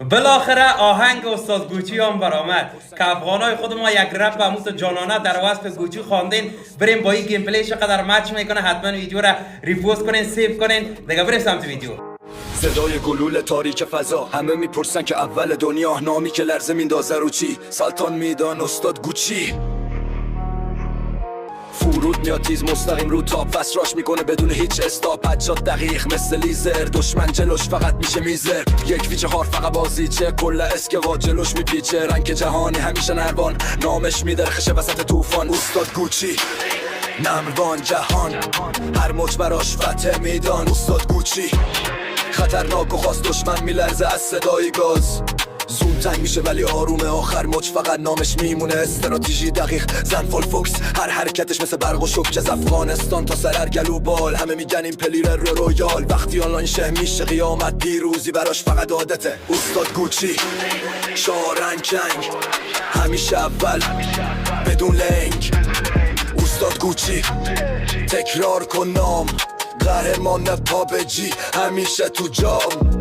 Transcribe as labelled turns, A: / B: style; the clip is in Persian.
A: بالاخره آهنگ استاد گوچی هم برآمد که افغانای خود ما یک رپ هموس جانانه در وصف گوچی خواندین. بریم با این گیم پلی چقدر مچ میکنه، حتما ویدیو را ریپوست کنین، سیو کنین. دیگه بریم سمت ویدیو.
B: صدای گلول تاریک فضا، همه میپرسن که اول دنیا، نامی که لرزه میندازه رو چی؟ سلطان میدان استاد گوچی. فرود میاد تیز مستقیم رو تاپ، فصراش میکنه بدون هیچ استاپ. هدشات دقیق مثل لیزر، دشمن جلوش فقط میشه میزر. یک ویچه هار فقط بازیچه، کل اسکوا جلوش میپیچه. رنگ جهانی همیشه نروان، نامش میدرخشه وسط طوفان. استاد گوچی نمروان جهان، هر موج براش فتح میدان. استاد گوچی خطرناک و خواست دشمن میلرزه از صدای گاز. زوم تنگ میشه ولی آرومه، آخر موج فقط نامش میمونه. استراتژی دقیق زن فول فوکس، هر حرکتش مثل برق و شوک. از افغانستان تا سرر گلوبال، همه میگن این پلیر رویال. وقتی آنلاین شه میشه قیامت، پیروزی براش فقط عادته. استاد گوچی شارنگ کنگ، همیشه اول بدون لنگ. استاد گوچی تکرار کن نام، قهرمان پابجی همیشه تو جام.